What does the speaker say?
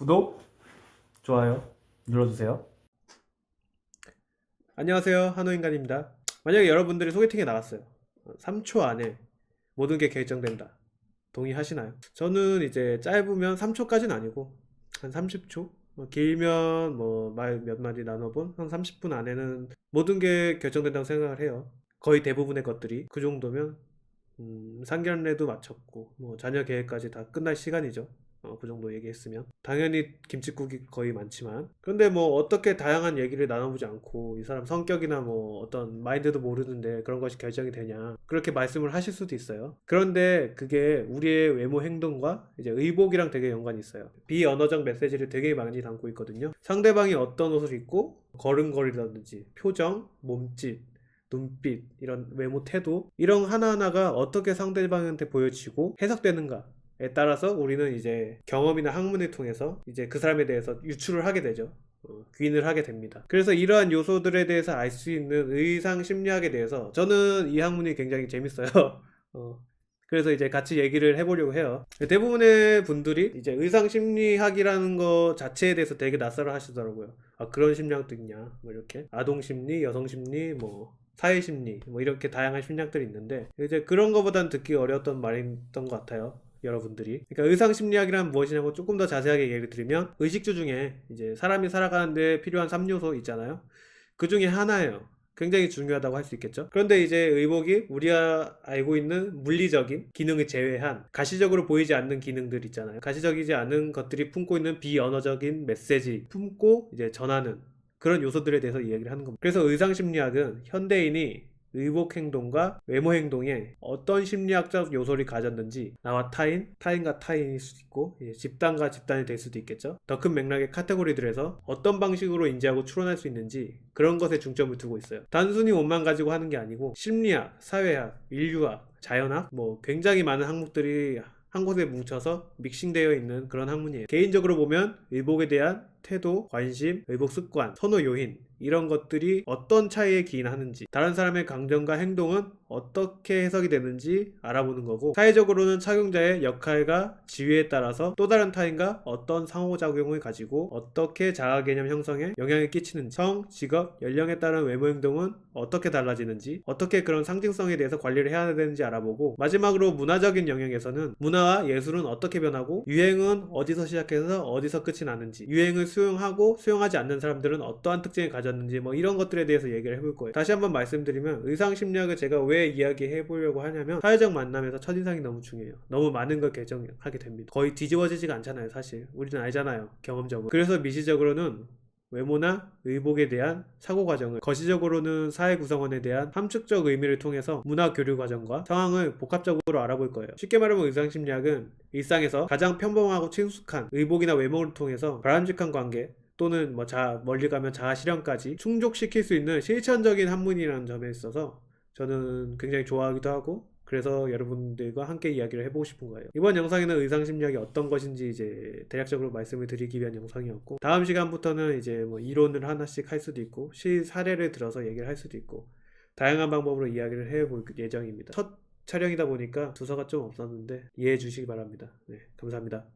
구독, 좋아요 눌러주세요. 안녕하세요, 한호인간입니다. 만약에 여러분들이 소개팅에 나갔어요. 3초 안에 모든 게 결정된다. 동의하시나요? 저는 이제 짧으면 3초까지는 아니고 한 30초? 길면 뭐 말 몇 마디 나눠본 한 30분 안에는 모든 게 결정된다고 생각을 해요. 거의 대부분의 것들이 그 정도면 상견례도 마쳤고 뭐 자녀 계획까지 다 끝날 시간이죠. 그 정도 얘기했으면 당연히 김칫국이 거의 많지만, 그런데 뭐 어떻게 다양한 얘기를 나눠보지 않고 이 사람 성격이나 뭐 어떤 마인드도 모르는데 그런 것이 결정이 되냐, 그렇게 말씀을 하실 수도 있어요. 그런데 그게 우리의 외모 행동과 이제 의복이랑 되게 연관이 있어요. 비언어적 메시지를 되게 많이 담고 있거든요. 상대방이 어떤 옷을 입고 걸음걸이라든지 표정, 몸짓, 눈빛, 이런 외모 태도, 이런 하나하나가 어떻게 상대방한테 보여지고 해석되는가에 따라서 우리는 이제 경험이나 학문을 통해서 이제 그 사람에 대해서 유추를 하게 되죠. 귀인을 하게 됩니다. 그래서 이러한 요소들에 대해서 알 수 있는 의상 심리학에 대해서 저는 이 학문이 굉장히 재밌어요. 어, 그래서 이제 같이 얘기를 해보려고 해요. 대부분의 분들이 이제 의상 심리학이라는 거 자체에 대해서 되게 낯설어 하시더라고요. 아, 그런 심리학도 있냐, 뭐 이렇게 아동 심리, 여성 심리, 뭐 사회 심리, 뭐 이렇게 다양한 심리학들이 있는데, 이제 그런 거보단 듣기 어려웠던 말이었던 것 같아요, 여러분들이. 그러니까 의상 심리학이란 무엇이냐고 조금 더 자세하게 얘기를 드리면, 의식주 중에 이제 사람이 살아가는데 필요한 3요소 있잖아요. 그 중에 하나예요. 굉장히 중요하다고 할 수 있겠죠. 그런데 이제 의복이 우리가 알고 있는 물리적인 기능을 제외한 가시적으로 보이지 않는 기능들 있잖아요. 가시적이지 않은 것들이 품고 있는 비언어적인 메시지 품고 이제 전하는 그런 요소들에 대해서 이야기를 하는 겁니다. 그래서 의상심리학은 현대인이 의복 행동과 외모 행동에 어떤 심리학적 요소를 가졌는지, 나와 타인, 타인과 타인일 수도 있고 집단과 집단이 될 수도 있겠죠. 더 큰 맥락의 카테고리들에서 어떤 방식으로 인지하고 추론할 수 있는지, 그런 것에 중점을 두고 있어요. 단순히 옷만 가지고 하는 게 아니고 심리학, 사회학, 인류학, 자연학, 뭐 굉장히 많은 학문들이 한 곳에 뭉쳐서 믹싱되어 있는 그런 학문이에요. 개인적으로 보면 의복에 대한 태도, 관심, 의복 습관, 선호 요인, 이런 것들이 어떤 차이에 기인하는지, 다른 사람의 감정과 행동은 어떻게 해석이 되는지 알아보는 거고, 사회적으로는 착용자의 역할과 지위에 따라서 또 다른 타인과 어떤 상호작용을 가지고 어떻게 자아개념 형성에 영향을 끼치는지, 성, 직업, 연령에 따른 외모 행동은 어떻게 달라지는지, 어떻게 그런 상징성에 대해서 관리를 해야 되는지 알아보고, 마지막으로 문화적인 영역에서는 문화와 예술은 어떻게 변하고 유행은 어디서 시작해서 어디서 끝이 나는지, 유행을 수용하고 수용하지 않는 사람들은 어떠한 특징을 가졌는지, 뭐 이런 것들에 대해서 얘기를 해볼 거예요. 다시 한번 말씀드리면, 의상심리학을 제가 왜 이야기해 보려고 하냐면, 사회적 만남에서 첫인상이 너무 중요해요. 너무 많은 걸 결정하게 됩니다. 거의 뒤집어지지가 않잖아요. 사실 우리는 알잖아요, 경험적으로. 그래서 미시적으로는 외모나 의복에 대한 사고 과정을, 거시적으로는 사회 구성원에 대한 함축적 의미를 통해서 문화 교류 과정과 상황을 복합적으로 알아볼 거예요. 쉽게 말하면 의상심리학은 일상에서 가장 평범하고 친숙한 의복이나 외모를 통해서 바람직한 관계, 또는 뭐 멀리 가면 자아 실현까지 충족시킬 수 있는 실천적인 학문이라는 점에 있어서 저는 굉장히 좋아하기도 하고, 그래서 여러분들과 함께 이야기를 해보고 싶은 거예요. 이번 영상에는 의상심리학이 어떤 것인지 이제 대략적으로 말씀을 드리기 위한 영상이었고, 다음 시간부터는 이제 뭐 이론을 하나씩 할 수도 있고 실 사례를 들어서 얘기를 할 수도 있고, 다양한 방법으로 이야기를 해볼 예정입니다. 첫 촬영이다 보니까 두서가 좀 없었는데 이해해 주시기 바랍니다. 네, 감사합니다.